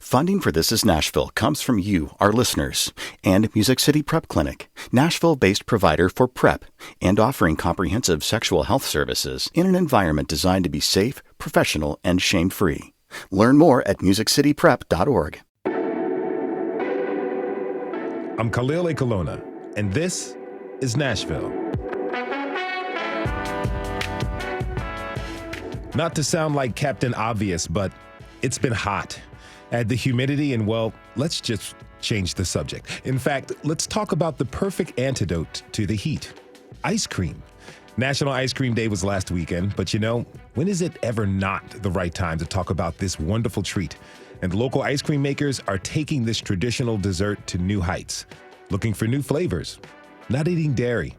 Funding for This Is Nashville comes from you, our listeners, and Music City Prep Clinic, Nashville-based provider for PrEP and offering comprehensive sexual health services in an environment designed to be safe, professional, and shame-free. Learn more at musiccityprep.org. I'm Khalil A. Colonna, and this is Nashville. Not to sound like Captain Obvious, but it's been hot. Add the humidity and, well, let's just change the subject. In fact, let's talk about the perfect antidote to the heat: ice cream. National Ice Cream Day was last weekend, but you know, when is it ever not the right time to talk about this wonderful treat? And local ice cream makers are taking this traditional dessert to new heights. Looking for new flavors, not eating dairy,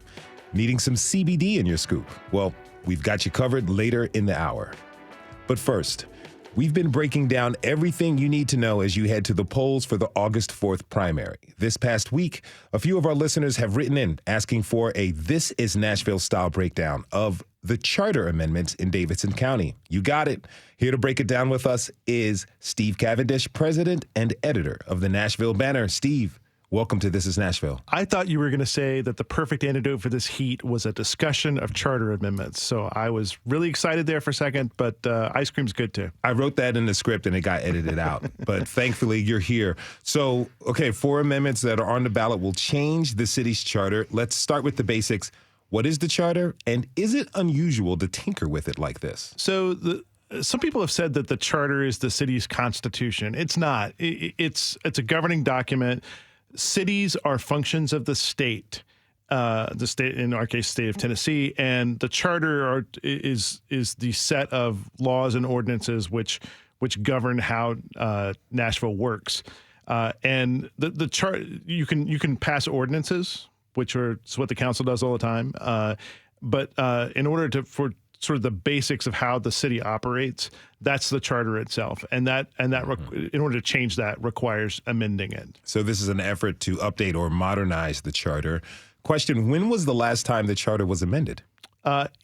needing some CBD in your scoop? Well, we've got you covered later in the hour. But first, we've been breaking down everything you need to know as you head to the polls for the August 4th primary. This past week, a few of our listeners have written in asking for a This Is Nashville-style breakdown of the charter amendments in Davidson County. You got it. Here to break it down with us is Steve Cavendish, president and editor of the Nashville Banner. Steve, welcome to This Is Nashville. I thought you were going to say that the perfect antidote for this heat was a discussion of charter amendments. So I was really excited there for a second, but ice cream's good too. I wrote that in the script and it got edited out, but thankfully you're here. So, okay, 4 amendments that are on the ballot will change the city's charter. Let's start with the basics. What is the charter, and is it unusual to tinker with it like this? So some people have said that the charter is the city's constitution. It's not. It's a governing document. Cities are functions of the state, in our case, state of Tennessee, and the charter is the set of laws and ordinances which govern how Nashville works. And the chart, you can pass ordinances, which are what the council does all the time. But in order for sort of the basics of how the city operates, that's the charter itself. And in order to change that requires amending it. So this is an effort to update or modernize the charter. Question, when was the last time the charter was amended?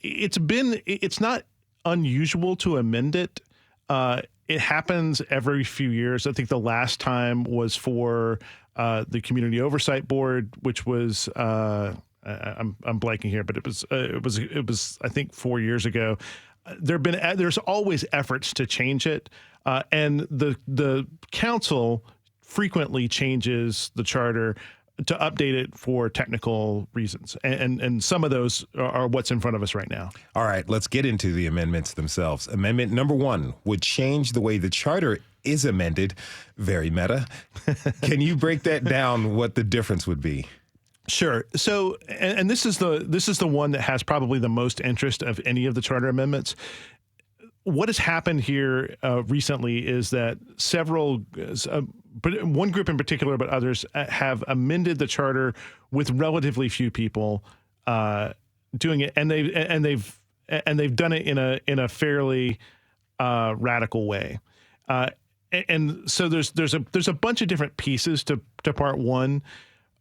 It's not unusual to amend it. It happens every few years. I think the last time was for the Community Oversight Board, which was I'm blanking here, but it was I think 4 years ago. There's always efforts to change it, and the council frequently changes the charter to update it for technical reasons, and some of those are what's in front of us right now. All right, let's get into the amendments themselves. Amendment number 1 would change the way the charter is amended. Very meta. Can you break that down, what the difference would be? Sure. So, and this is the one that has probably the most interest of any of the charter amendments. What has happened here recently is that one group in particular, but others have amended the charter with relatively few people doing it, and they've done it in a fairly radical way. And so there's a bunch of different pieces to part one.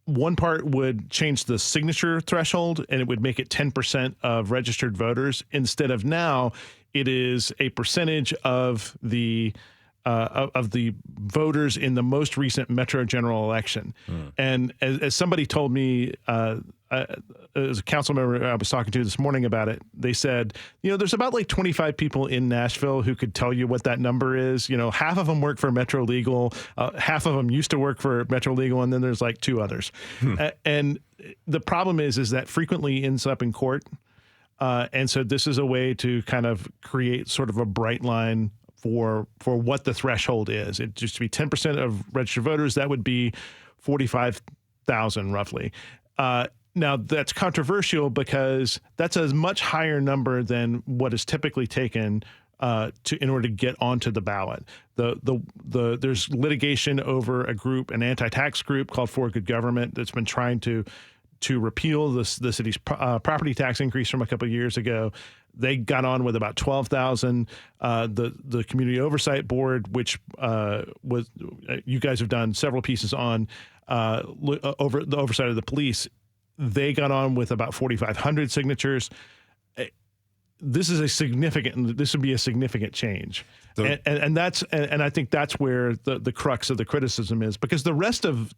One part would change the signature threshold, and it would make it 10% of registered voters. Instead of now, it is a percentage of the voters in the most recent Metro general election. And as somebody told me, as a council member I was talking to this morning about it, they said, there's about like 25 people in Nashville who could tell you what that number is. Half of them work for Metro Legal, half of them used to work for Metro Legal, and then there's like 2 others. And the problem is that frequently ends up in court. And so this is a way to kind of create sort of a bright line for what the threshold is. It used to be 10% of registered voters. That would be 45,000 roughly. Now, that's controversial because that's a much higher number than what is typically taken in order to get onto the ballot. There's litigation over an anti-tax group called For Good Government that's been trying to repeal the city's property tax increase from a couple of years ago. They got on with about 12,000. The Community Oversight Board, which was you guys have done several pieces on over the oversight of the police, they got on with about 4,500 signatures. this would be a significant change. So- and I think that's where the crux of the criticism is, because the rest of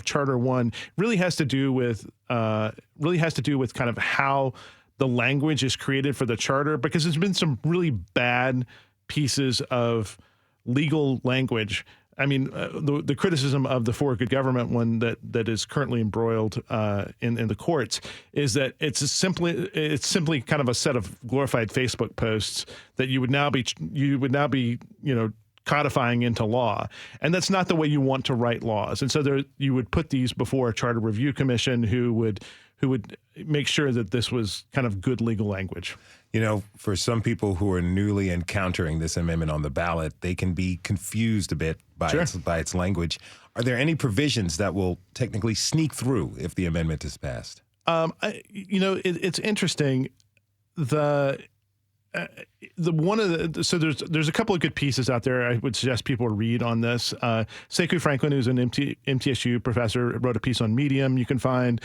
Charter 1 really has to do with kind of how the language is created for the charter, because there's been some really bad pieces of legal language. I mean, the criticism of the For Good Government one that is currently embroiled in the courts is that it's simply kind of a set of glorified Facebook posts that you would now be codifying into law, and that's not the way you want to write laws. And so you would put these before a charter review commission who would make sure that this was kind of good legal language. You know, for some people who are newly encountering this amendment on the ballot, they can be confused a bit by its language. Are there any provisions that will technically sneak through if the amendment is passed? It's interesting. There's a couple of good pieces out there I would suggest people read on this. Sekou Franklin, who's an MTSU professor, wrote a piece on Medium. You can find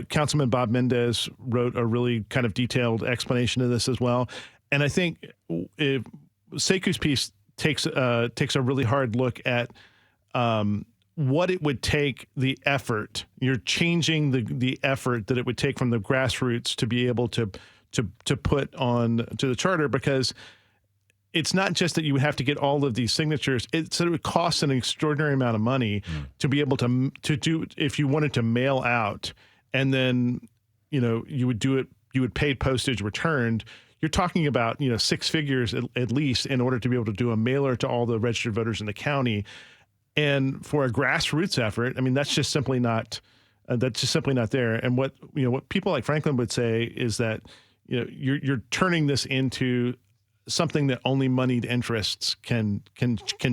Councilman Bob Mendez wrote a really kind of detailed explanation of this as well. And I think Sekou's piece takes a really hard look at what it would take, the effort. You're changing the effort that it would take from the grassroots to be able to put on to the charter, because it's not just that you would have to get all of these signatures. It would cost an extraordinary amount of money to be able to do, if you wanted to mail out, and then, you would pay postage returned. You're talking about, six figures at least in order to be able to do a mailer to all the registered voters in the county. And for a grassroots effort, I mean, that's just simply not there. And what people like Franklin would say is that, you're turning this into something that only moneyed interests can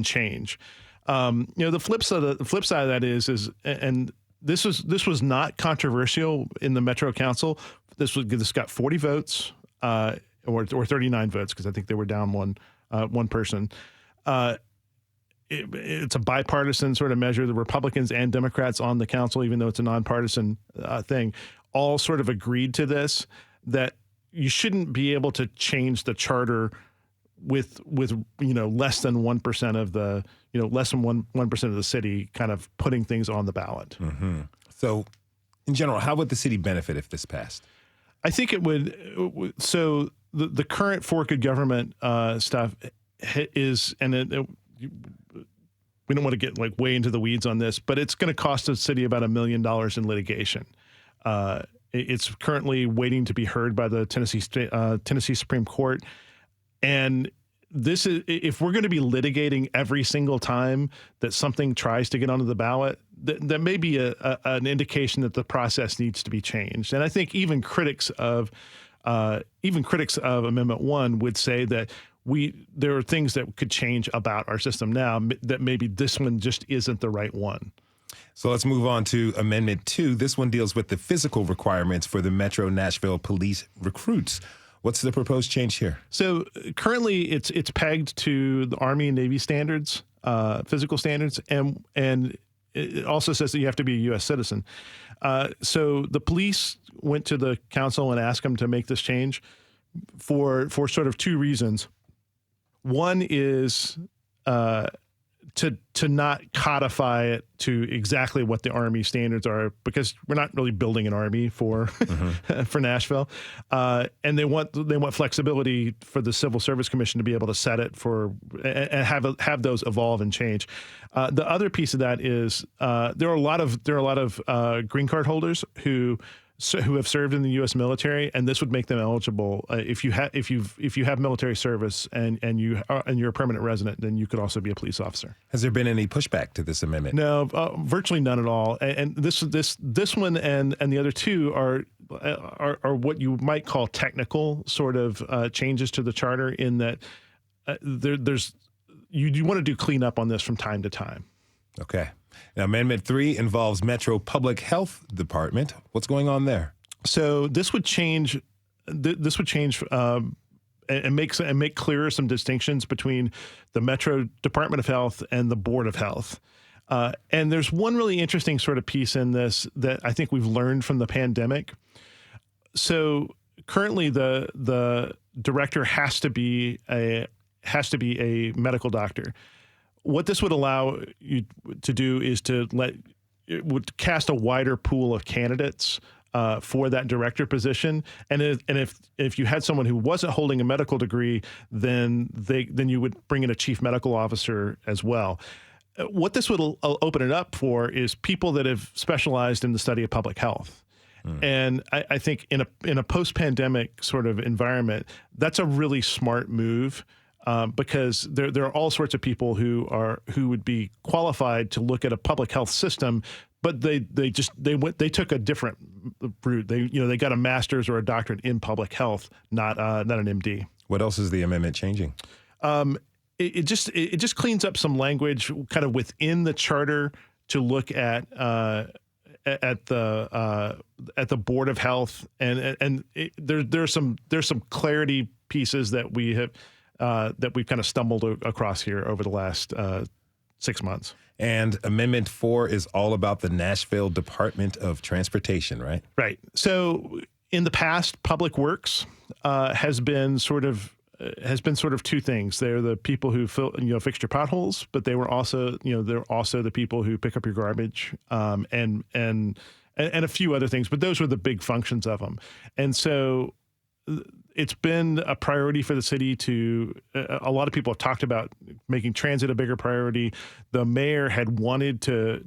change. The flip side of that is, and this was not controversial in the Metro Council. This got 40 votes, or 39 votes, because I think they were down one person. It's a bipartisan sort of measure. The Republicans and Democrats on the council, even though it's a nonpartisan thing, all sort of agreed to this, that you shouldn't be able to change the charter with less than 1% of the less than 1% of the city kind of putting things on the ballot. Mm-hmm. So, in general, how would the city benefit if this passed? I think it would. So the current For Good Government stuff is, and we don't want to get way into the weeds on this, but it's going to cost the city about $1 million in litigation. It's currently waiting to be heard by the Tennessee Supreme Court. And this is, if we're going to be litigating every single time that something tries to get onto the ballot, that may be an indication that the process needs to be changed. And I think even critics of Amendment 1 would say that there are things that could change about our system now, that maybe this one just isn't the right one. So let's move on to Amendment 2. This one deals with the physical requirements for the Metro Nashville police recruits. What's the proposed change here? So currently it's pegged to the Army and Navy standards, physical standards, and it also says that you have to be a U.S. citizen. So the police went to the council and asked them to make this change for sort of two reasons. One is to not codify it to exactly what the Army standards are, because we're not really building an Army for for Nashville, and they want flexibility for the Civil Service Commission to be able to set it for and have those evolve and change. The other piece of that is there are a lot of green card holders who have served in the U.S. military, and this would make them eligible. If you have military service and you're a permanent resident, then you could also be a police officer. Has there been any pushback to this amendment? No, virtually none at all. And this one and the other two are what you might call technical sort of changes to the charter, in that you want to do cleanup on this from time to time. Okay. Now, Amendment 3 involves Metro Public Health Department. What's going on there? So this would change. And make clearer some distinctions between the Metro Department of Health and the Board of Health. And there's one really interesting sort of piece in this that I think we've learned from the pandemic. So currently the director has to be a medical doctor. What this would allow you to do is it would cast a wider pool of candidates for that director position, and if you had someone who wasn't holding a medical degree, then you would bring in a chief medical officer as well. What this would open it up for is people that have specialized in the study of public health. And I think in a post-pandemic sort of environment, that's a really smart move. Because there are all sorts of people who would be qualified to look at a public health system, but they took a different route. They got a master's or a doctorate in public health, not an MD. What else is the amendment changing? It just cleans up some language kind of within the charter to look at the Board of Health, and there's some clarity pieces that we have. That we've kind of stumbled across here over the last 6 months. And Amendment 4 is all about the Nashville Department of Transportation, right? Right. So in the past, Public Works has been sort of two things. They're the people who fix your potholes, but they're also the people who pick up your garbage and a few other things. But those were the big functions of them. And so it's been a priority for the city a lot of people have talked about making transit a bigger priority. The mayor had wanted to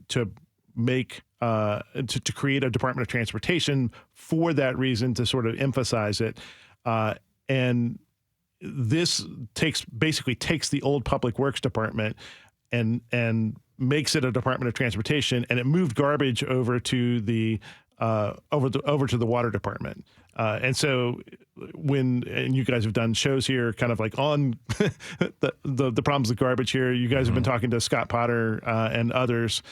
make to create a Department of Transportation for that reason, to sort of emphasize it. And this basically takes the old Public Works Department and makes it a Department of Transportation, and it moved garbage over to the Water Department. And so and you guys have done shows here kind of like on the problems with garbage here. You guys have been talking to Scott Potter and others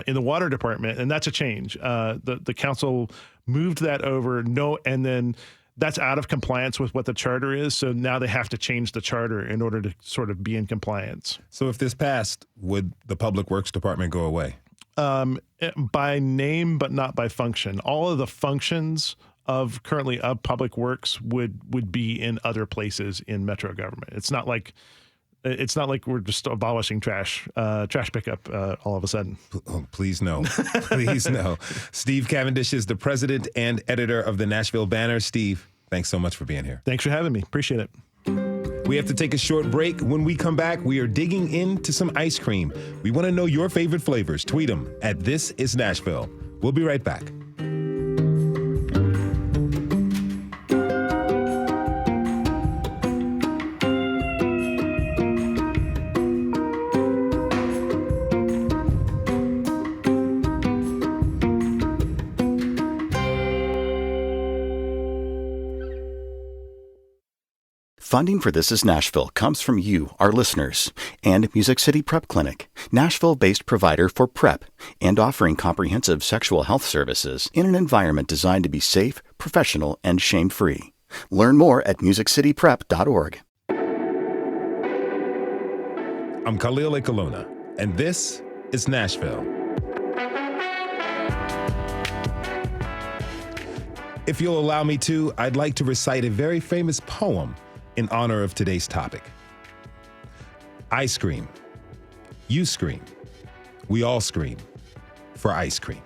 in the Water Department, and that's a change. The council moved that over, and then that's out of compliance with what the charter is. So now they have to change the charter in order to sort of be in compliance. So if this passed, would the Public Works Department go away? By name, but not by function. All of the functions of Public Works would be in other places in metro government. It's not like we're just abolishing trash pickup all of a sudden. Oh, please no. Please no. Steve Cavendish is the president and editor of the Nashville Banner. Steve, thanks so much for being here. Thanks for having me. Appreciate it. We have to take a short break. When we come back, we are digging into some ice cream. We want to know your favorite flavors. Tweet them at This Is Nashville. We'll be right back. Funding for This Is Nashville comes from you, our listeners, and Music City Prep Clinic, Nashville-based provider for PrEP and offering comprehensive sexual health services in an environment designed to be safe, professional, and shame-free. Learn more at musiccityprep.org. I'm Khalil Ekalona, and this is Nashville. If you'll allow me to, I'd like to recite a very famous poem in honor of today's topic. I scream. You scream. We all scream for ice cream.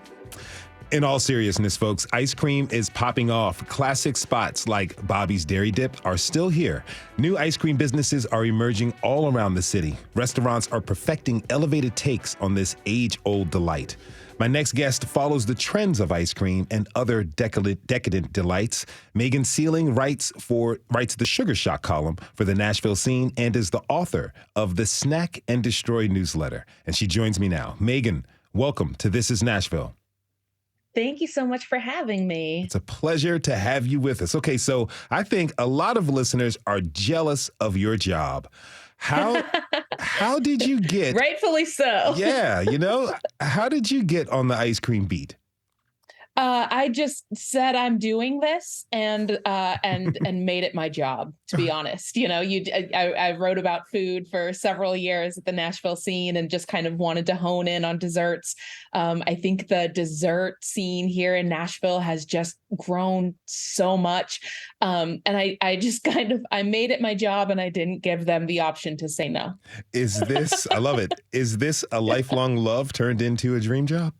In all seriousness, folks, ice cream is popping off. Classic spots like Bobby's Dairy Dip are still here. New ice cream businesses are emerging all around the city. Restaurants are perfecting elevated takes on this age-old delight. My next guest follows the trends of ice cream and other decadent delights. Megan Sealing writes the Sugar Shock column for the Nashville Scene and is the author of the Snack and Destroy newsletter. And she joins me now. Megan, welcome to This Is Nashville. Thank you so much for having me. It's a pleasure to have you with us. Okay, so I think a lot of listeners are jealous of your job. How did you get? Rightfully so. Yeah, how did you get on the ice cream beat? I just said I'm doing this and made it my job. To be honest, I wrote about food for several years at the Nashville scene and just kind of wanted to hone in on desserts. I think the dessert scene here in Nashville has just grown so much, and I just I made it my job, and I didn't give them the option to say no. I love it. Is this a lifelong love turned into a dream job?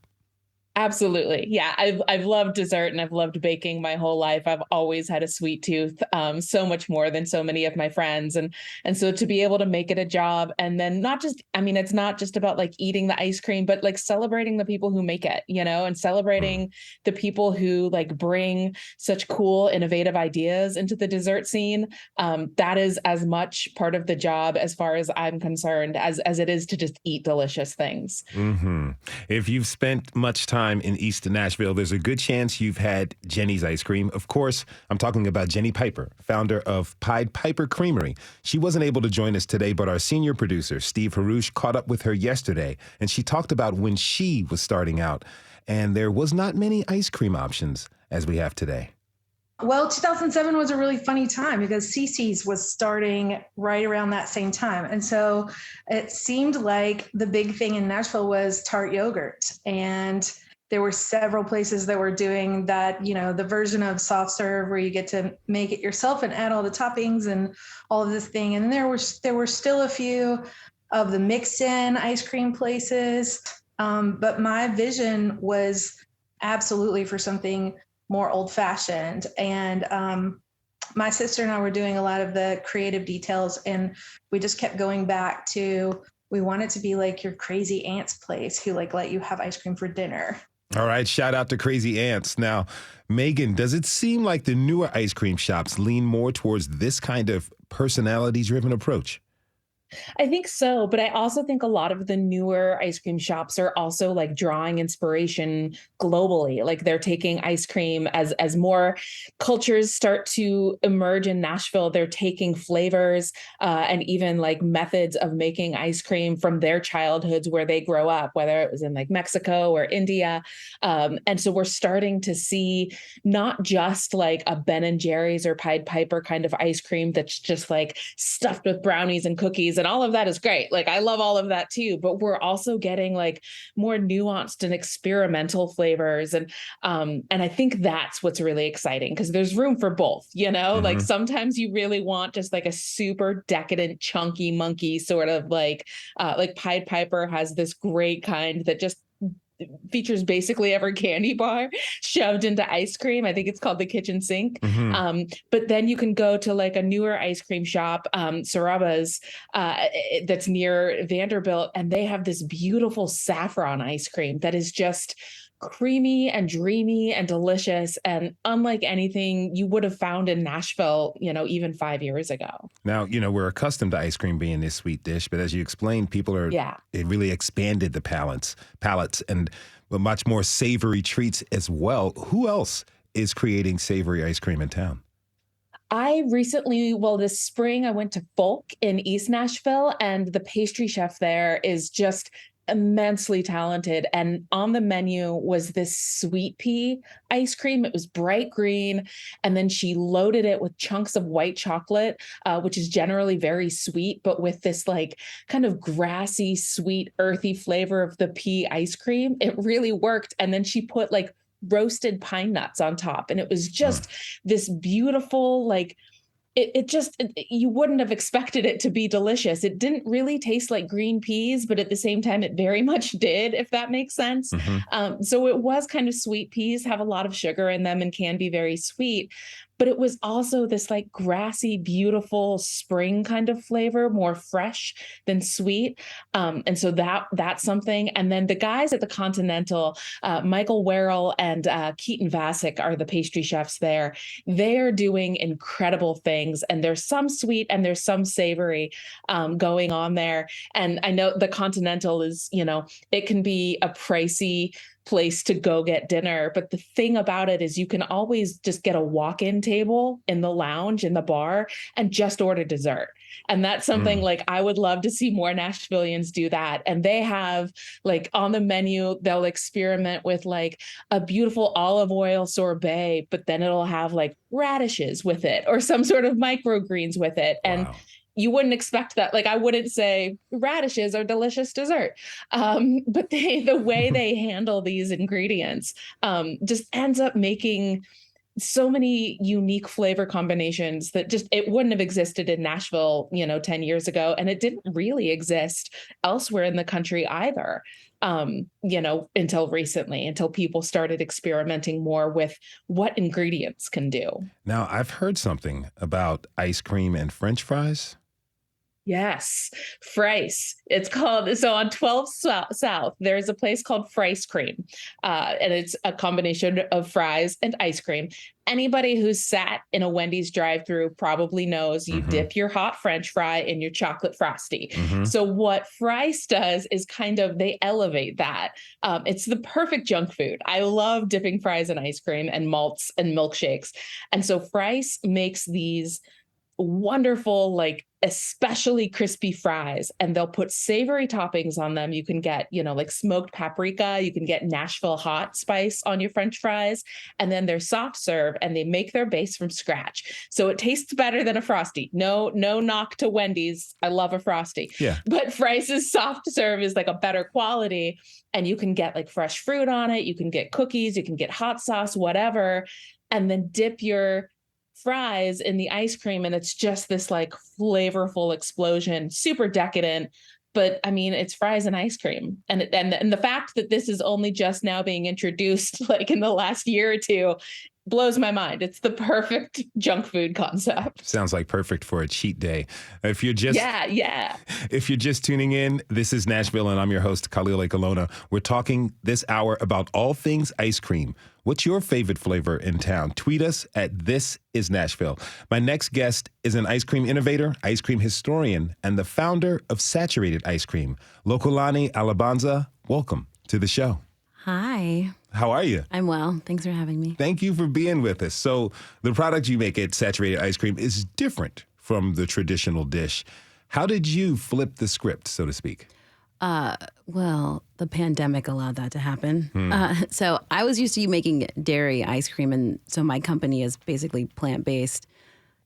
Absolutely. Yeah. I've loved dessert and I've loved baking my whole life. I've always had a sweet tooth, so much more than so many of my friends. And so to be able to make it a job and then not just, I mean, it's not just about like eating the ice cream, but like celebrating the people who make it, and celebrating the people who like bring such cool, innovative ideas into the dessert scene. That is as much part of the job as far as I'm concerned as it is to just eat delicious things. Hmm. If you've spent much time in East Nashville, there's a good chance you've had Jenny's ice cream. Of course, I'm talking about Jenny Piper, founder of Pied Piper Creamery. She wasn't able to join us today, but our senior producer, Steve Harouche, caught up with her yesterday, and she talked about when she was starting out, and there was not many ice cream options as we have today. Well, 2007 was a really funny time because Cece's was starting right around that same time. And so it seemed like the big thing in Nashville was tart yogurt. And there were several places that were doing that, the version of soft serve where you get to make it yourself and add all the toppings and all of this thing. And there were still a few of the mixed in ice cream places. But my vision was absolutely for something more old-fashioned. And my sister and I were doing a lot of the creative details, and we just kept going back to, we want it to be like your crazy aunt's place who like let you have ice cream for dinner. All right, shout out to Crazy Ants. Now, Megan, does it seem like the newer ice cream shops lean more towards this kind of personality-driven approach? I think so, but I also think a lot of the newer ice cream shops are also like drawing inspiration globally. Like they're taking ice cream as more cultures start to emerge in Nashville. They're taking flavors and even like methods of making ice cream from their childhoods where they grow up, whether it was in like Mexico or India. And so we're starting to see not just like a Ben and Jerry's or Pied Piper kind of ice cream that's just like stuffed with brownies and cookies, and all of that is great. Like I love all of that too, but we're also getting like more nuanced and experimental flavors. And I think that's what's really exciting because there's room for both, like sometimes you really want just like a super decadent, chunky monkey sort of like Pied Piper has this great kind that just features basically every candy bar shoved into ice cream. I think it's called the kitchen sink. But then you can go to like a newer ice cream shop, Saraba's, that's near Vanderbilt, and they have this beautiful saffron ice cream that is just creamy and dreamy and delicious and unlike anything you would have found in Nashville, even 5 years ago. Now, we're accustomed to ice cream being this sweet dish, but as you explained, it really expanded the palates and much more savory treats as well. Who else is creating savory ice cream in town? I recently, this spring, I went to Folk in East Nashville, and the pastry chef there is just immensely talented. And on the menu was this sweet pea ice cream. It was bright green. And then she loaded it with chunks of white chocolate, which is generally very sweet, but with this like kind of grassy, sweet, earthy flavor of the pea ice cream. It really worked. And then she put like roasted pine nuts on top. And it was just this beautiful, like, you wouldn't have expected it to be delicious. It didn't really taste like green peas, but at the same time, it very much did, if that makes sense. So it was kind of sweet. Peas have a lot of sugar in them and can be very sweet. But it was also this like grassy, beautiful spring kind of flavor, more fresh than sweet. And so that's something. And then the guys at the Continental, Michael Werrell and Keaton Vasic are the pastry chefs there. They're doing incredible things. And there's some sweet and there's some savory going on there. And I know the Continental is, it can be a pricey place to go get dinner. But the thing about it is you can always just get a walk-in table in the lounge, in the bar, and just order dessert. And that's something like I would love to see more Nashvillians do that. And they have like on the menu, they'll experiment with like a beautiful olive oil sorbet, but then it'll have like radishes with it or some sort of microgreens with it. And you wouldn't expect that. Like I wouldn't say radishes are delicious dessert. But the way they handle these ingredients just ends up making so many unique flavor combinations that just it wouldn't have existed in Nashville, 10 years ago. And it didn't really exist elsewhere in the country either. Until recently, until people started experimenting more with what ingredients can do. Now, I've heard something about ice cream and French fries. Yes, Fries. It's called, so on 12 South, there's a place called Fries Cream, and it's a combination of fries and ice cream. Anybody who's sat in a Wendy's drive-thru probably knows you dip your hot French fry in your chocolate frosty. So what Fries does is kind of, they elevate that. It's the perfect junk food. I love dipping fries in ice cream and malts and milkshakes. And so Fries makes these wonderful, like especially crispy fries, and they'll put savory toppings on them. You can get, like smoked paprika, you can get Nashville hot spice on your French fries, and then they're soft serve and they make their base from scratch. So it tastes better than a Frosty. No knock to Wendy's. I love a Frosty. Yeah. But Fries' soft serve is like a better quality, and you can get like fresh fruit on it. You can get cookies, you can get hot sauce, whatever, and then dip your fries in the ice cream, and it's just this like flavorful explosion, super decadent. But I mean, it's fries and ice cream, and the fact that this is only just now being introduced, like in the last year or two, blows my mind. It's the perfect junk food concept. Sounds like perfect for a cheat day. If you're just If you're just tuning in, this is Nashville, and I'm your host, Khalil Ekalona. We're talking this hour about all things ice cream. What's your favorite flavor in town? Tweet us at This Is Nashville. My next guest is an ice cream innovator, ice cream historian, and the founder of Saturated Ice Cream. Lokolani Alabanza, welcome to the show. Hi. How are you? I'm well. Thanks for having me. Thank you for being with us. So the product you make at Saturated Ice Cream is different from the traditional dish. How did you flip the script, so to speak? Well, the pandemic allowed that to happen. So I was used to making dairy ice cream, and so my company is basically plant-based,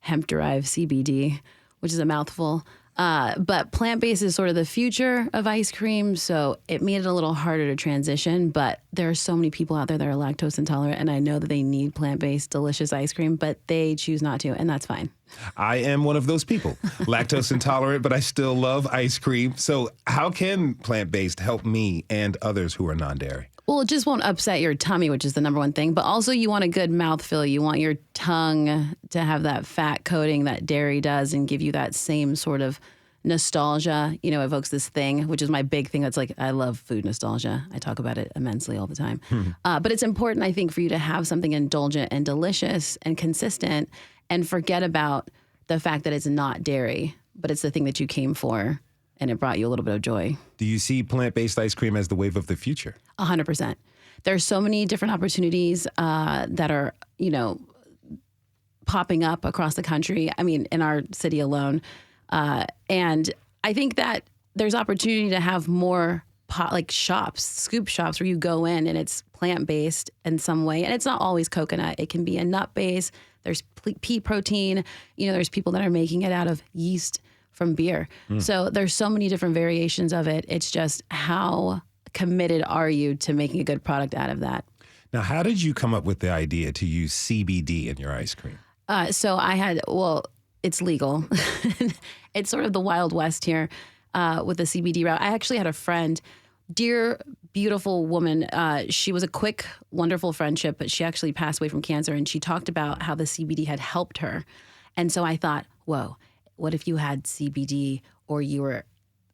hemp-derived CBD, which is a mouthful. But plant-based is sort of the future of ice cream, so it made it a little harder to transition. But there are so many people out there that are lactose intolerant, and I know that they need plant-based, delicious ice cream, but they choose not to, and that's fine. I am one of those people, lactose intolerant, but I still love ice cream. So how can plant-based help me and others who are non-dairy? Well, it just won't upset your tummy, which is the number one thing. But also you want a good mouthfeel. You want your tongue to have that fat coating that dairy does and give you that same sort of nostalgia, evokes this thing, which is my big thing. That's like, I love food nostalgia. I talk about it immensely all the time. But it's important, I think, for you to have something indulgent and delicious and consistent and forget about the fact that it's not dairy, but it's the thing that you came for. And it brought you a little bit of joy. Do you see plant-based ice cream as the wave of the future? 100%. There's so many different opportunities that are, popping up across the country. I mean, in our city alone. And I think that there's opportunity to have more shops, scoop shops where you go in and it's plant-based in some way. And it's not always coconut. It can be a nut base. There's pea protein. There's people that are making it out of yeast from beer. So there's so many different variations of it. It's just how committed are you to making a good product out of that? Now, how did you come up with the idea to use CBD in your ice cream? So it's legal. It's sort of the Wild West here with the CBD route. I actually had a friend, dear, beautiful woman. She was a quick, wonderful friendship, but she actually passed away from cancer. And she talked about how the CBD had helped her. And so I thought, whoa, what if you had CBD or you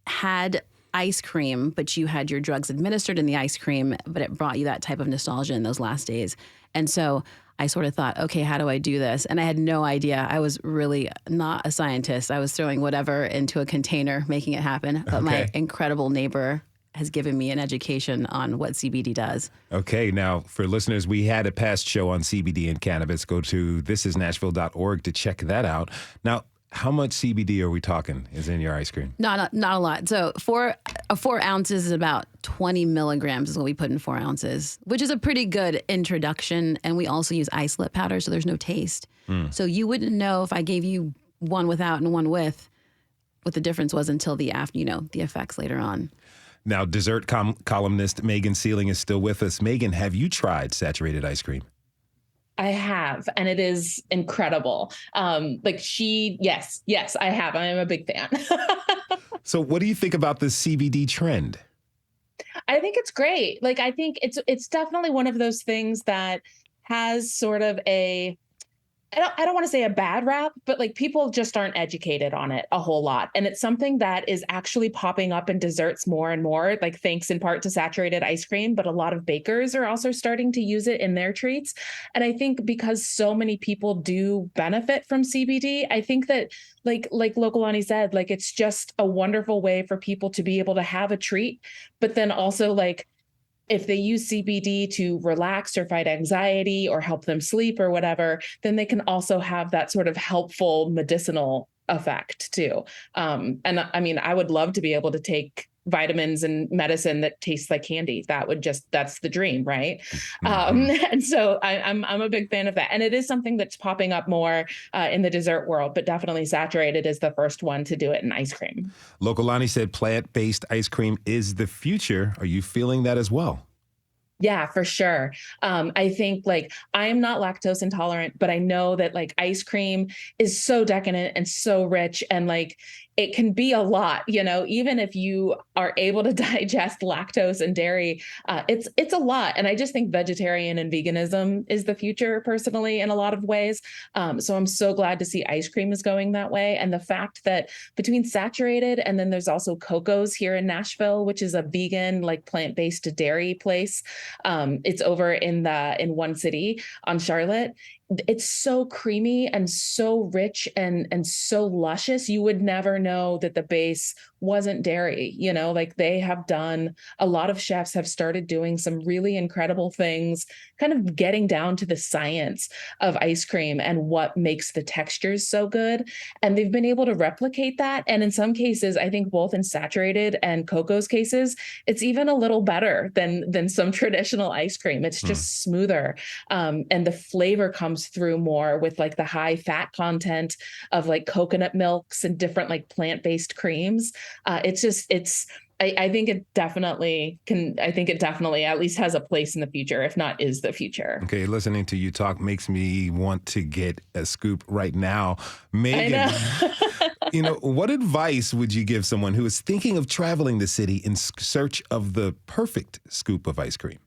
had ice cream, but you had your drugs administered in the ice cream, but it brought you that type of nostalgia in those last days. And so I sort of thought, okay, how do I do this? And I had no idea. I was really not a scientist. I was throwing whatever into a container, making it happen. But my incredible neighbor has given me an education on what CBD does. Okay, now for listeners, we had a past show on CBD and cannabis. Go to thisisnashville.org to check that out. Now, how much CBD are we talking is in your ice cream? Not a lot. So 4 ounces is about 20 milligrams is what we put in 4 ounces, which is a pretty good introduction. And we also use isolate powder, so there's no taste. So you wouldn't know if I gave you one without and one with what the difference was until the effects later on. Now, dessert columnist Megan Sealing is still with us. Megan, have you tried saturated ice cream? I have, and it is incredible. Yes, I have. I am a big fan. So what do you think about the CBD trend? I think it's great. Like, I think it's definitely one of those things that has sort of I don't want to say a bad rap, but like people just aren't educated on it a whole lot. And it's something that is actually popping up in desserts more and more, like thanks in part to saturated ice cream, but a lot of bakers are also starting to use it in their treats. And I think because so many people do benefit from CBD, I think that like Lokalani said, like it's just a wonderful way for people to be able to have a treat, but then also like if they use CBD to relax or fight anxiety or help them sleep or whatever, then they can also have that sort of helpful medicinal effect too. And I mean, I would love to be able to take vitamins and medicine that tastes like candy. That's the dream, right? And so I'm a big fan of that. And it is something that's popping up more in the dessert world, but definitely saturated is the first one to do it in ice cream. Lokalani said plant-based ice cream is the future. Are you feeling that as well? Yeah, for sure. I think like I'm not lactose intolerant, but I know that like ice cream is so decadent and so rich and like it can be a lot, even if you are able to digest lactose and dairy, it's a lot. And I just think vegetarian and veganism is the future personally in a lot of ways. So I'm so glad to see ice cream is going that way. And the fact that between saturated and then there's also Coco's here in Nashville, which is a vegan, like plant-based dairy place. It's over in One City on Charlotte. It's so creamy and so rich and so luscious. You would never know that the base wasn't dairy, like they have done, a lot of chefs have started doing some really incredible things, kind of getting down to the science of ice cream and what makes the textures so good. And they've been able to replicate that. And in some cases, I think both in saturated and Coco's cases, it's even a little better than some traditional ice cream. It's just smoother. And the flavor comes through more with like the high fat content of like coconut milks and different like plant-based creams. I think it definitely at least has a place in the future, if not is the future. Okay, listening to you talk makes me want to get a scoop right now. Megan, what advice would you give someone who is thinking of traveling the city in search of the perfect scoop of ice cream?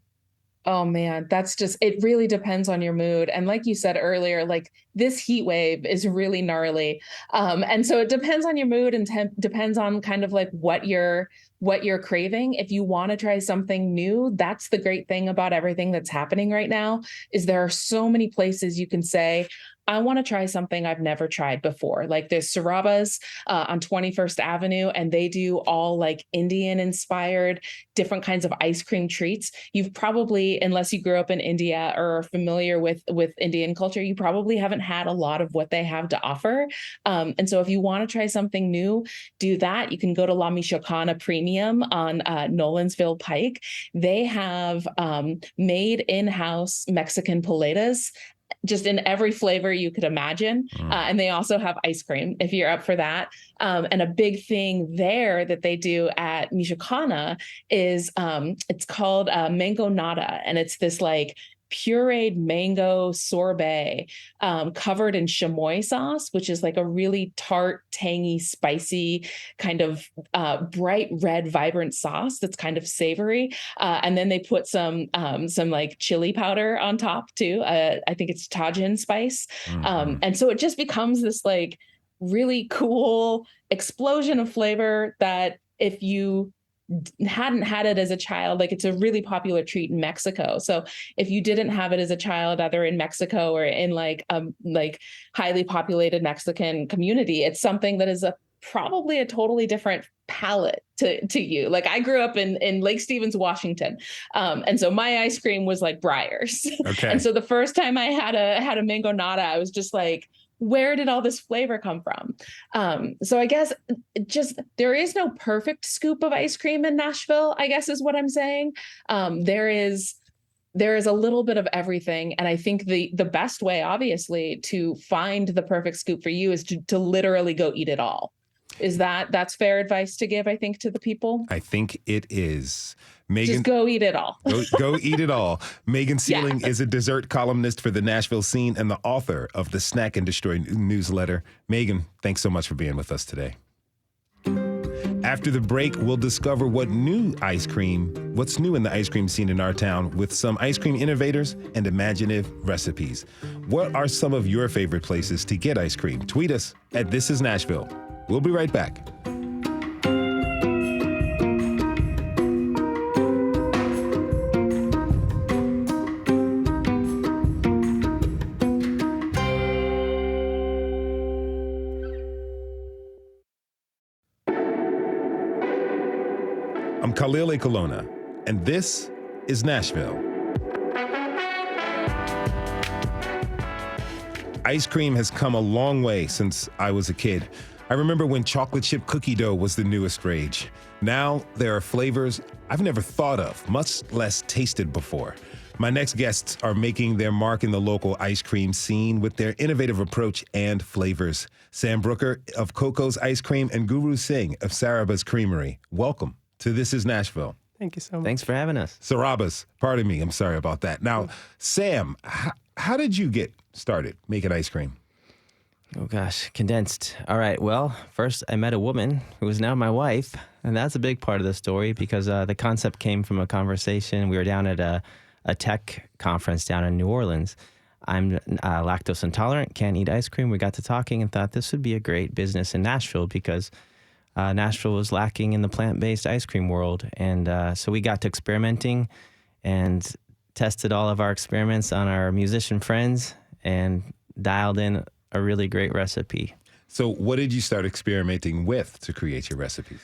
Oh man, it really depends on your mood. And like you said earlier, like this heat wave is really gnarly. And so it depends on your mood and depends on kind of like what you're craving. If you want to try something new, that's the great thing about everything that's happening right now is there are so many places you can say, I want to try something I've never tried before. Like there's Sarabas on 21st Avenue, and they do all like Indian inspired, different kinds of ice cream treats. You've probably, unless you grew up in India or are familiar with Indian culture, you probably haven't had a lot of what they have to offer. And so if you want to try something new, do that. You can go to La Michoacana Premium on Nolensville Pike. They have made in-house Mexican paletas just in every flavor you could imagine. And they also have ice cream if you're up for that. And a big thing there that they do at Michoacana is it's called Mango Nada. And it's this like pureed mango sorbet covered in chamoy sauce, which is like a really tart, tangy, spicy kind of bright red, vibrant sauce that's kind of savory. And then they put some like chili powder on top too. I think it's Tajin spice. And so it just becomes this like really cool explosion of flavor that if you hadn't had it as a child, like it's a really popular treat in Mexico. So if you didn't have it as a child, either in Mexico or in like highly populated Mexican community, it's something that is a probably a totally different palate to you. Like I grew up in Lake Stevens, Washington. And so my ice cream was like Breyers. Okay. And so the first time I had a mango nata, I was just like, where did all this flavor come from? So I guess just there is no perfect scoop of ice cream in Nashville, I guess is what I'm saying. There is a little bit of everything. And I think the best way, obviously, to find the perfect scoop for you is to literally go eat it all. That's fair advice to give, I think, to the people? I think it is. Megan, just go eat it all. go eat it all. Megan Sealing is a dessert columnist for the Nashville Scene and the author of the Snack and Destroy newsletter. Megan, thanks so much for being with us today. After the break, we'll discover what's new in the ice cream scene in our town with some ice cream innovators and imaginative recipes. What are some of your favorite places to get ice cream? Tweet us at This Is Nashville. We'll be right back. I'm Khalil Colonna, and this is Nashville. Ice cream has come a long way since I was a kid. I remember when chocolate chip cookie dough was the newest rage. Now there are flavors I've never thought of, much less tasted before. My next guests are making their mark in the local ice cream scene with their innovative approach and flavors. Sam Brooker of Coco's Ice Cream and Guru Singh of Sarabas Creamery. Welcome to This Is Nashville. Thank you so much. Thanks for having us. Sarabas, pardon me, I'm sorry about that. Now, Sam, how did you get started making ice cream? Oh, gosh, condensed. All right, well, first I met a woman who is now my wife, and that's a big part of the story because the concept came from a conversation. We were down at a tech conference down in New Orleans. I'm lactose intolerant, can't eat ice cream. We got to talking and thought this would be a great business in Nashville because Nashville was lacking in the plant-based ice cream world. And so we got to experimenting and tested all of our experiments on our musician friends and dialed in a really great recipe. So what did you start experimenting with to create your recipes?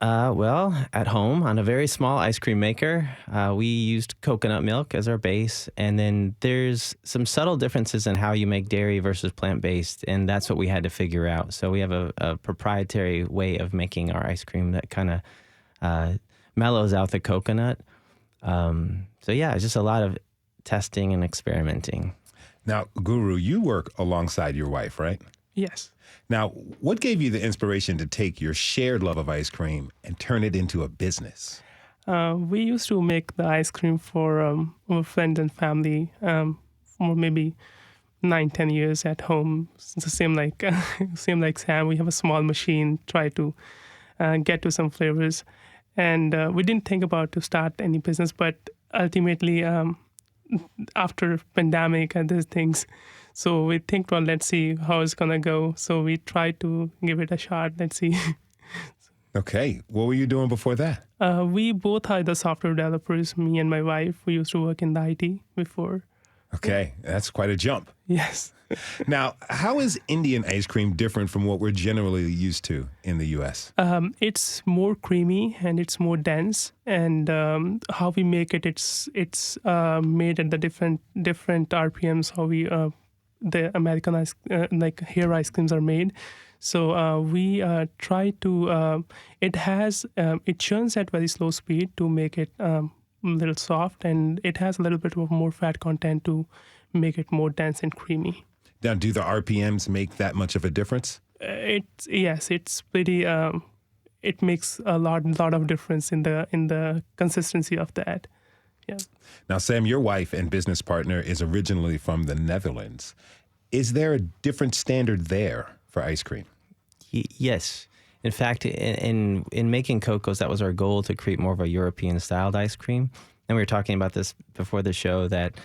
Well, at home on a very small ice cream maker, we used coconut milk as our base. And then there's some subtle differences in how you make dairy versus plant-based. And that's what we had to figure out. So we have a proprietary way of making our ice cream that kind of mellows out the coconut. So yeah, it's just a lot of testing and experimenting. Now, Guru, you work alongside your wife, right? Yes. Now, what gave you the inspiration to take your shared love of ice cream and turn it into a business? We used to make the ice cream for our friends and family for maybe 9-10 years at home. It's the same like Sam. We have a small machine, try to get to some flavors. And we didn't think about to start any business, but ultimately after pandemic and these things, so we think, well, let's see how it's going to go. So we try to give it a shot. Let's see. Okay. What were you doing before that? We both are the software developers, me and my wife. We used to work in the IT before. Okay. That's quite a jump. Yes. Now, how is Indian ice cream different from what we're generally used to in the U.S.? It's more creamy and it's more dense. And how we make it, it's made at the different RPMs. How we the American ice like here ice creams are made. So we try to. It churns at very slow speed to make it a little soft, and it has a little bit of more fat content to make it more dense and creamy. Now, do the RPMs make that much of a difference? It's pretty. It makes a lot of difference in the consistency of that. Yeah. Now, Sam, your wife and business partner is originally from the Netherlands. Is there a different standard there for ice cream? Yes. In fact, in making Coco's, that was our goal, to create more of a European-styled ice cream. And we were talking about this before the show, that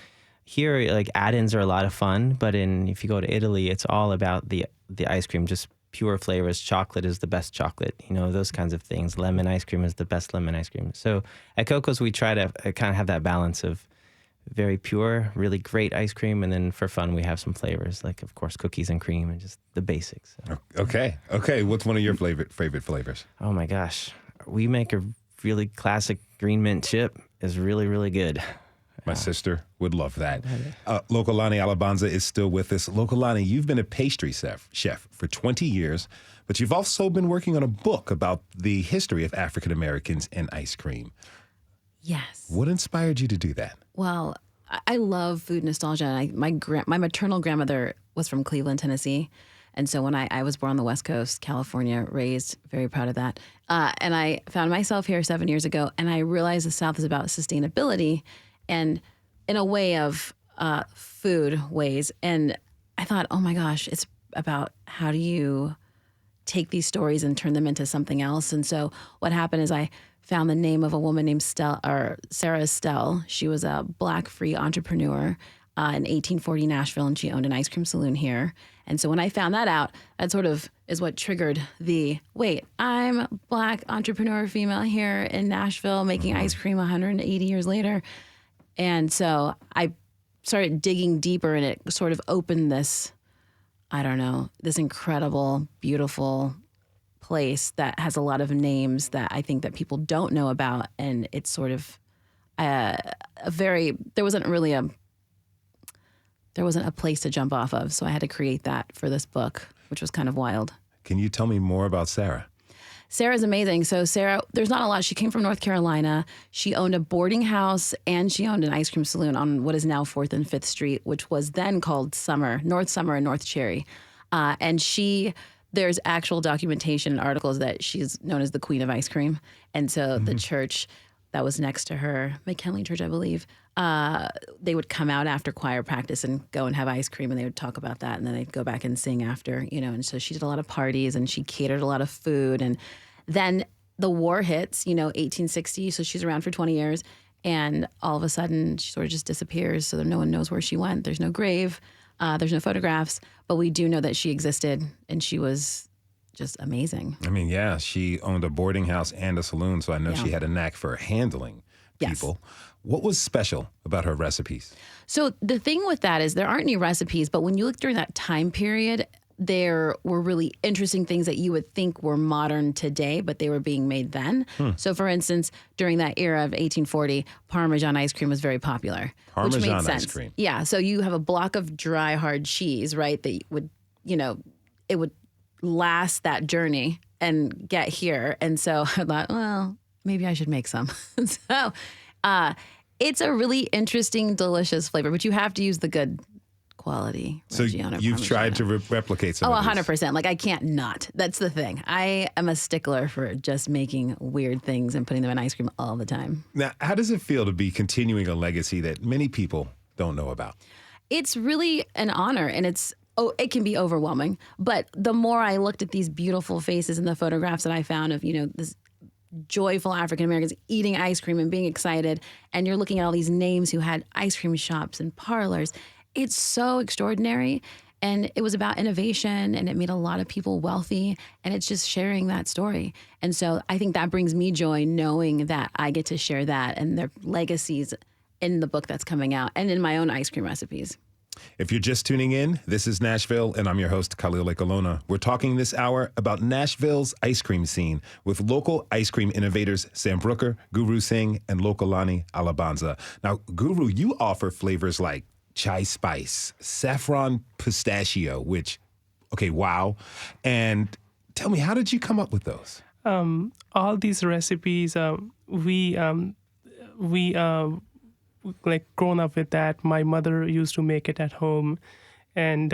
here, like, add-ins are a lot of fun, but if you go to Italy, it's all about the ice cream, just pure flavors. Chocolate is the best chocolate, those kinds of things. Lemon ice cream is the best lemon ice cream. So at Coco's, we try to kind of have that balance of very pure, really great ice cream. And then for fun, we have some flavors, like, of course, cookies and cream and just the basics. So. Okay. What's one of your favorite flavors? Oh, my gosh. We make a really classic green mint chip. It's really, really good. My sister would love that. Lokalani Alabanza is still with us. Lokalani, you've been a pastry chef for 20 years, but you've also been working on a book about the history of African Americans and ice cream. Yes. What inspired you to do that? Well, I love food nostalgia. And my maternal grandmother was from Cleveland, Tennessee. And so when I was born on the West Coast, California, raised, very proud of that. And I found myself here 7 years ago, and I realized the South is about sustainability and in a way of food ways. And I thought, oh my gosh, it's about how do you take these stories and turn them into something else. And so what happened is I found the name of a woman named Sarah Estelle. She was a Black free entrepreneur in 1840 Nashville, and she owned an ice cream saloon here. And so when I found that out, that sort of is what triggered wait, I'm a Black entrepreneur female here in Nashville making ice cream 180 years later. And so I started digging deeper, and it sort of opened this, this incredible, beautiful place that has a lot of names that I think that people don't know about. And it's sort of there wasn't a place to jump off of. So I had to create that for this book, which was kind of wild. Can you tell me more about Sarah? Sarah's amazing. So Sarah, there's not a lot. She came from North Carolina. She owned a boarding house and she owned an ice cream saloon on what is now 4th and 5th Street, which was then called North Summer and North Cherry. And there's actual documentation and articles that she's known as the Queen of Ice Cream. And so the church that was next to her, McKinley Church, I believe, they would come out after choir practice and go and have ice cream, and they would talk about that, and then they'd go back and sing after, and so she did a lot of parties and she catered a lot of food. And then the war hits, 1860, so she's around for 20 years, and all of a sudden she sort of just disappears, so that no one knows where she went. There's no grave, there's no photographs, but we do know that she existed, and she was just amazing. I mean, yeah, she owned a boarding house and a saloon, so I know she had a knack for handling people. Yes. What was special about her recipes? So the thing with that is there aren't any recipes, but when you look during that time period, there were really interesting things that you would think were modern today, but they were being made then. So for instance, during that era of 1840, Parmesan ice cream was very popular. Parmesan which made sense. ice cream. Yeah, so you have a block of dry, hard cheese, right, that would, it would last that journey and get here. And so I thought, well, maybe I should make some. So it's a really interesting, delicious flavor, but you have to use the good quality. So you've tried to replicate some of these. 100%. Like I can't not. That's the thing. I am a stickler for just making weird things and putting them in ice cream all the time. Now, how does it feel to be continuing a legacy that many people don't know about? It's really an honor, and it can be overwhelming. But the more I looked at these beautiful faces in the photographs that I found of, this joyful African Americans eating ice cream and being excited, and you're looking at all these names who had ice cream shops and parlors, it's so extraordinary. And it was about innovation, and it made a lot of people wealthy, and it's just sharing that story. And so I think that brings me joy, knowing that I get to share that and their legacies in the book that's coming out and in my own ice cream recipes. If you're just tuning in, this is Nashville, and I'm your host, Khalil Ekolona. We're talking this hour about Nashville's ice cream scene with local ice cream innovators Sam Brooker, Guru Singh, and Lokalani Alabanza. Now, Guru, you offer flavors like chai spice, saffron pistachio, wow. And tell me, how did you come up with those? All these recipes, we like grown up with that. My mother used to make it at home, and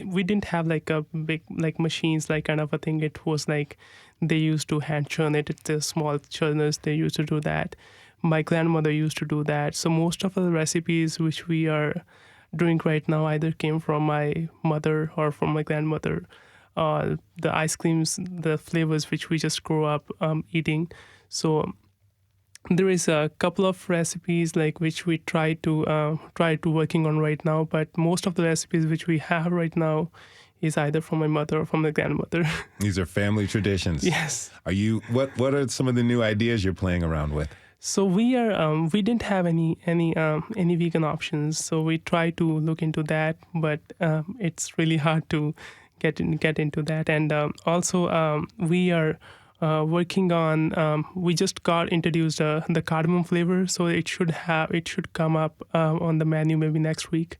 we didn't have like a big machines like kind of a thing. It was like they used to hand churn it. It's the small churners. They used to do that. My grandmother used to do that. So most of the recipes which we are doing right now either came from my mother or from my grandmother. The ice creams, the flavors which we just grew up eating. So there is a couple of recipes like which we try to working on right now, but most of the recipes which we have right now is either from my mother or from my grandmother. These are family traditions. Yes. What are some of the new ideas you're playing around with? So we didn't have any vegan options. So we tried to look into that, but it's really hard to get into that. And also we are working on. We just got introduced the cardamom flavor, so it should come up on the menu maybe next week.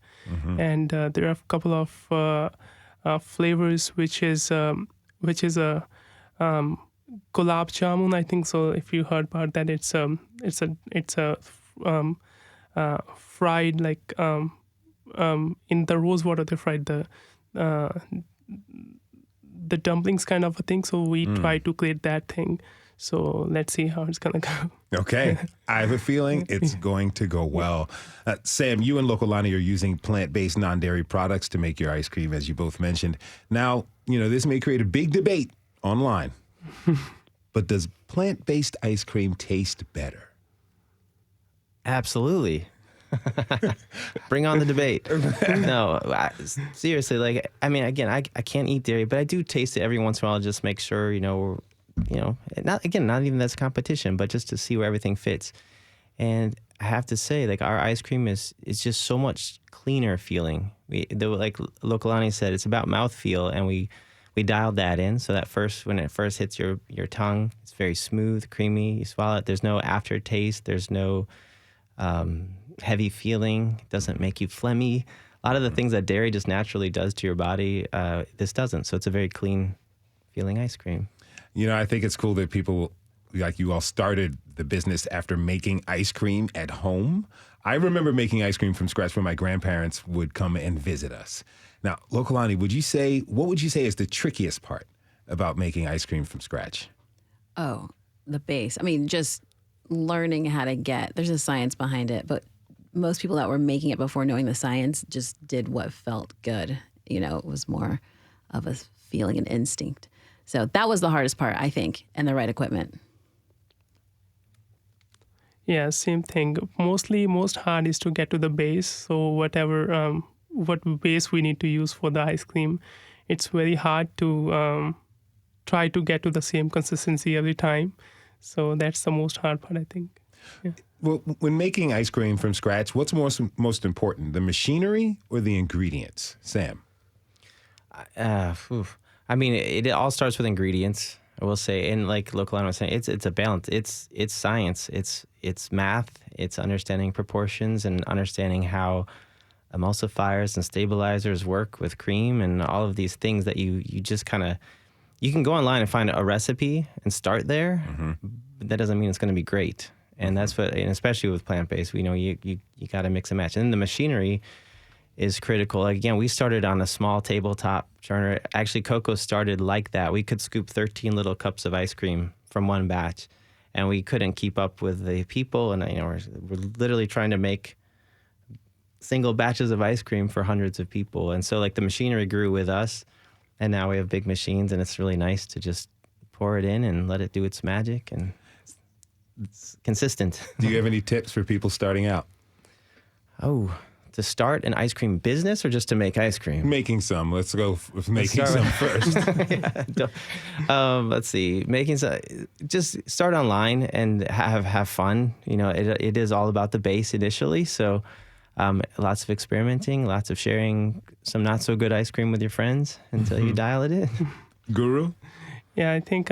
And there are a couple of flavors, which is a gulab jamun, I think so. If you heard about that, it's a fried like in the rose water they fried the dumplings kind of a thing. So we try to create that thing. So let's see how it's gonna go. Okay, I have a feeling it's going to go well. Sam, you and Lokalani are using plant-based, non-dairy products to make your ice cream, as you both mentioned. Now, this may create a big debate online. But does plant-based ice cream taste better? Absolutely. Bring on the debate. No, seriously, again, I can't eat dairy, but I do taste it every once in a while, just make sure, not even that's competition, but just to see where everything fits. And I have to say, our ice cream is just so much cleaner feeling. Like Lokalani said, it's about mouthfeel, and we dialed that in. So when it first hits your tongue, it's very smooth, creamy. You swallow it. There's no aftertaste. There's no heavy feeling. It doesn't make you phlegmy. A lot of the things that dairy just naturally does to your body, this doesn't. So it's a very clean feeling ice cream. I think it's cool that people like you all started the business after making ice cream at home. I remember making ice cream from scratch when my grandparents would come and visit us. Now, Lokalani, what would you say is the trickiest part about making ice cream from scratch? Oh, the base. I mean, just learning how to there's a science behind it, but most people that were making it before knowing the science just did what felt good. It was more of a feeling and instinct. So that was the hardest part, I think, and the right equipment. Yeah, same thing. Most hard is to get to the base. So whatever, what base we need to use for the ice cream, it's very hard to try to get to the same consistency every time. So that's the most hard part, I think. Yeah. Well, when making ice cream from scratch, what's most important, the machinery or the ingredients? Sam? I mean, it all starts with ingredients, I will say. And like Lokalani was saying, it's a balance. It's science. It's math. It's understanding proportions and understanding how emulsifiers and stabilizers work with cream and all of these things that you just kind of, you can go online and find a recipe and start there, but that doesn't mean it's going to be great. And that's what, and especially with plant-based, we know you got to mix and match. And then the machinery is critical. Like, again, we started on a small tabletop churner. Actually, Coco started like that. We could scoop 13 little cups of ice cream from one batch, and we couldn't keep up with the people. And we're literally trying to make single batches of ice cream for hundreds of people. And so the machinery grew with us, and now we have big machines, and it's really nice to just pour it in and let it do its magic, and it's consistent. Do you have any tips for people starting out? Oh, to start an ice cream business or just to make ice cream? Making some. Let's go with making some first. Let's see. Making some. Just start online and have fun. It is all about the base initially. So lots of experimenting, lots of sharing some not so good ice cream with your friends until you dial it in. Guru? Yeah, I think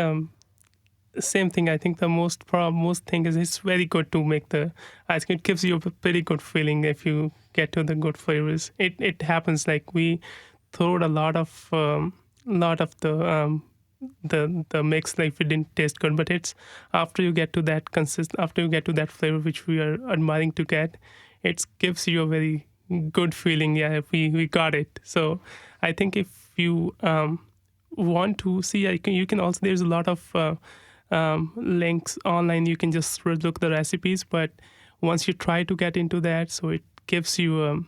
same thing. I think the most thing is it's very good to make the ice cream. It gives you a pretty good feeling if you get to the good flavors. It happens like we throwed a lot of the mix, like if it didn't taste good, but it's after you get to that flavor which we are admiring to get, it gives you a very good feeling. Yeah, we got it. So I think if you want to see, you can also, there's a lot of links online. You can just look the recipes, but once you try to get into that, so it gives you a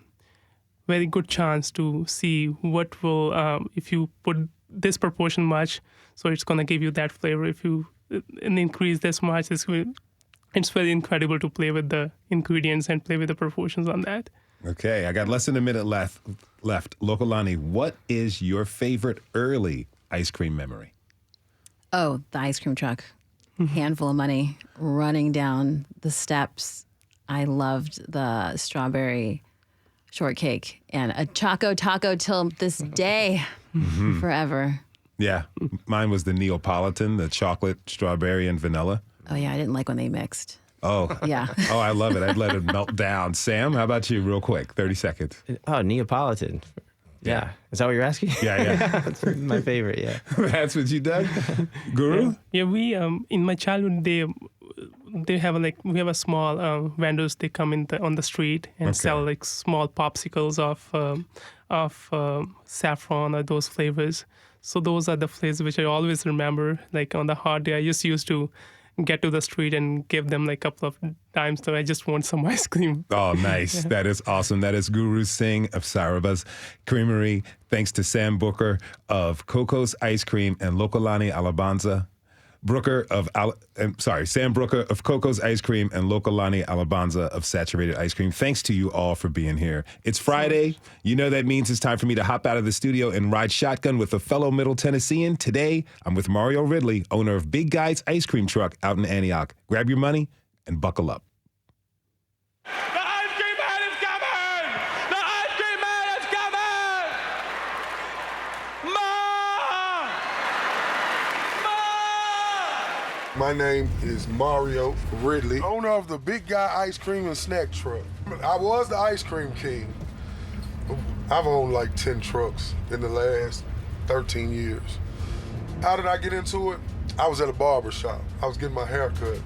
very good chance to see what will, if you put this proportion much, so it's going to give you that flavor. If you increase this much, it's very incredible to play with the ingredients and play with the proportions on that. Okay, I got less than a minute left. Lokalani, what is your favorite early ice cream memory? Oh, the ice cream truck. handful of money running down the steps. I loved the strawberry shortcake and a Choco Taco till this day, forever. Yeah, mine was the Neapolitan, the chocolate, strawberry, and vanilla. Oh yeah, I didn't like when they mixed. Oh. Yeah. Oh, I love it. I'd let it melt down. Sam, how about you real quick? 30 seconds. Oh, Neapolitan. Yeah. Is that what you're asking? Yeah. That's my favorite, yeah. That's what you done? Guru? Yeah, we in my childhood they have we have a small vendors. They come on the street and sell like small popsicles of saffron or those flavors. So those are the flavors which I always remember. Like on the hot day, I just used to get to the street and give them like a couple of dimes. So I just want some ice cream. Oh, nice. That is awesome. That is Guru Singh of Sarabas Creamery. Thanks to Sam Booker of Coco's Ice Cream and Lokalani Alabanza. Sam Brooker of Coco's Ice Cream and Lokalani Alabanza of Saturated Ice Cream. Thanks to you all for being here. It's Friday. You know that means it's time for me to hop out of the studio and ride shotgun with a fellow Middle Tennessean. Today, I'm with Mario Ridley, owner of Big Guy's Ice Cream Truck out in Antioch. Grab your money and buckle up. My name is Mario Ridley, owner of the Big Guy Ice Cream and Snack Truck. I was the ice cream king. I've owned like 10 trucks in the last 13 years. How did I get into it? I was at a barber shop. I was getting my hair cut.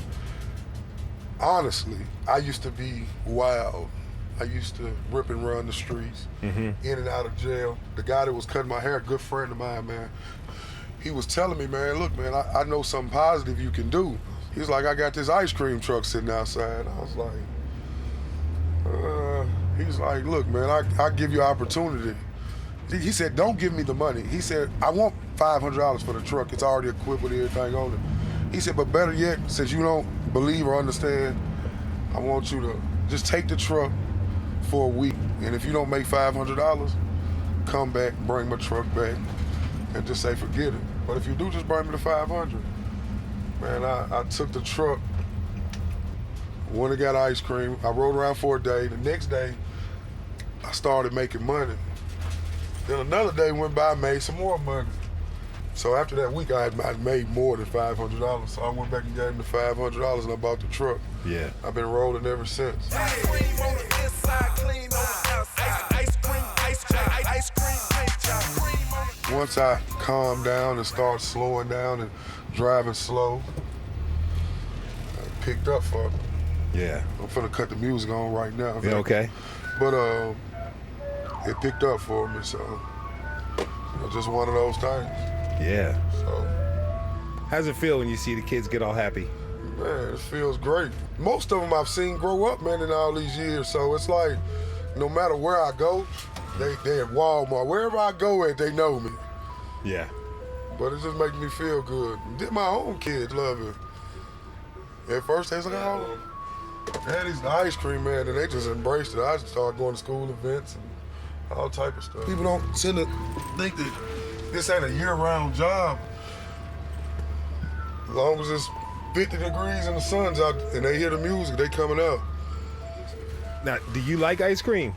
Honestly, I used to be wild. I used to rip and run the streets, in and out of jail. The guy that was cutting my hair, a good friend of mine, man, he was telling me, man, look, man, I know something positive you can do. He's like, I got this ice cream truck sitting outside. I was like, he's like, look, man, I'll give you opportunity. He said, don't give me the money. He said, I want $500 for the truck. It's already equipped with everything on it. He said, but better yet, since you don't believe or understand, I want you to just take the truck for a week. And if you don't make $500, come back, bring my truck back, and just say, forget it. But if you do, just bring me the 500. Man, I took the truck, went and got ice cream. I rode around for a day. The next day, I started making money. Then another day went by, I made some more money. So after that week, I made more than $500. So I went back and gave him the $500 and I bought the truck. Yeah. I've been rolling ever since. Once I calmed down and started slowing down and driving slow, it picked up for me. Yeah. I'm finna cut the music on right now. Yeah, okay. But it picked up for me, so it's just one of those things. Yeah. So, how does it feel when you see the kids get all happy? man, it feels great. Most of them I've seen grow up, man, in all these years. So it's like, no matter where I go, they at Walmart. Wherever I go at, they know me. Yeah. But it just makes me feel good. My own kids love it. At first, they was like, oh, Daddy's the ice cream man, and they just embraced it. I just started going to school events and all type of stuff. People don't tend to think that this ain't a year-round job. As long as it's 50 degrees and the sun's out and they hear the music, they coming out. Now, do you like ice cream?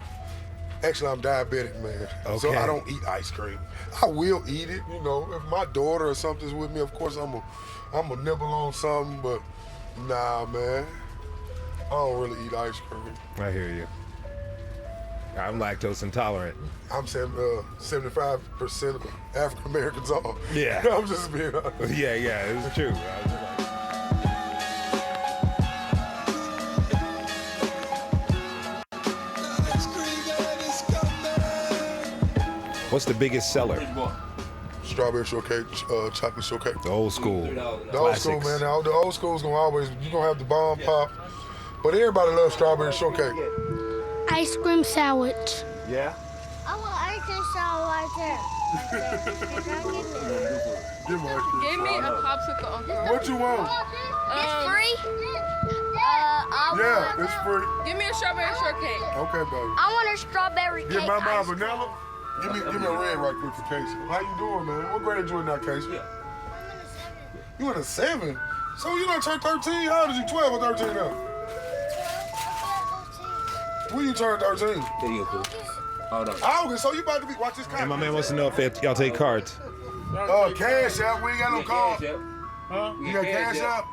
Actually, I'm diabetic, man. Okay. So I don't eat ice cream. I will eat it, you know. If my daughter or something's with me, of course I'm a nibble on something, but nah, man. I don't really eat ice cream. I hear you. I'm lactose intolerant. I'm 75% African Americans are. Yeah. I'm just being honest. Yeah, it's true. What's the biggest seller? Strawberry shortcake, chocolate shortcake. The old school. The old school, man. The old school's gonna always, you're gonna have the bomb pop. But everybody loves strawberry shortcake. Ice cream sandwich. Yeah? I want ice cream sandwich right there. Give me ice cream. Give me a popsicle, Uncle. What you want? It's free? Yeah, it's free. Give me a strawberry shortcake. Okay, baby. I want a strawberry cake. Give my mom ice cream. vanilla. Give me a red right quick for Casey. How you doing, man? What grade you in now, Casey? You in a 7? So you done turned 13? How old is you, 12 or 13 now? When you turn 13? There you go. Hold on. August, so you about to be, watch this car. And my man wants to know if y'all take cards. Cash out, we ain't got no card. Huh? You got cash out?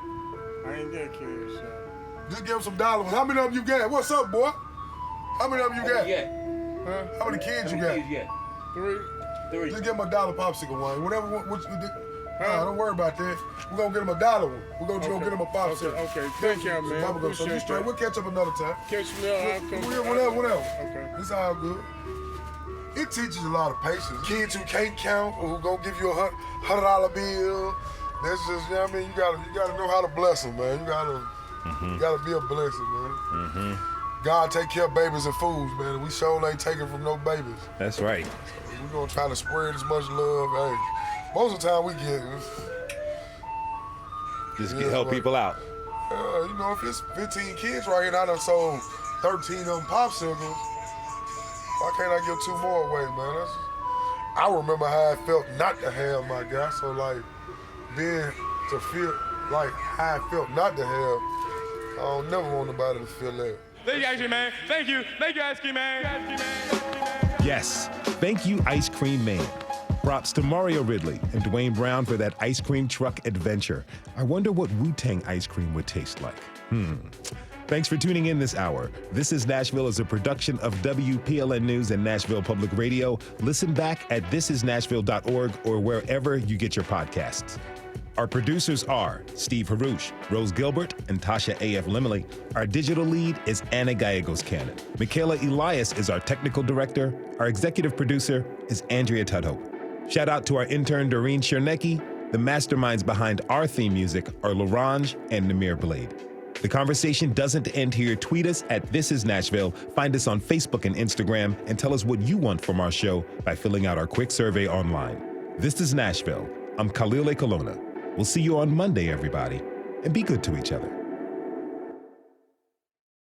I ain't got cash out. Just give him some dollars. How many of them you got? What's up, boy? How many of them you got? Huh? How many kids you got? Three. Just give him a dollar popsicle one. Whatever what you did. Don't worry about that. We're gonna get him a dollar one. We're gonna get him a popsicle. Okay. Thank you, man. So you straight. We'll catch up another time. Catch me up. Whatever. Okay. It's all good. It teaches a lot of patience. Kids who can't count or who gonna give you a $100 bill. That's just, you know what I mean? You gotta know how to bless them, man. You gotta be a blessing, man. God take care of babies and fools, man. We sure ain't taking from no babies. That's right. We're gonna try to spread as much love. Hey, most of the time we get Just help people out. you know, if it's 15 kids right here and I done sold 13 of them popsicles, why can't I give 2 more away, man? I remember how it felt not to have, my guy. So like, to feel like how I felt not to have, I don't never want nobody to feel that. Thank you, Ice Cream Man. Thank you, Ice Cream Man. Yes, thank you, Ice Cream Man. Props to Mario Ridley and Dwayne Brown for that ice cream truck adventure. I wonder what Wu-Tang ice cream would taste like. Thanks for tuning in this hour. This is Nashville is a production of WPLN News and Nashville Public Radio. Listen back at thisisnashville.org or wherever you get your podcasts. Our producers are Steve Harouche, Rose Gilbert, and Tasha A.F. Limley. Our digital lead is Anna Gallegos-Cannon. Michaela Elias is our technical director. Our executive producer is Andrea Tudhope. Shout out to our intern, Doreen Chernecki. The masterminds behind our theme music are Larange and Namir Blade. The conversation doesn't end here. Tweet us at This Is Nashville. Find us on Facebook and Instagram, and tell us what you want from our show by filling out our quick survey online. This is Nashville. I'm Khalil A. Colonna. We'll see you on Monday, everybody, and be good to each other.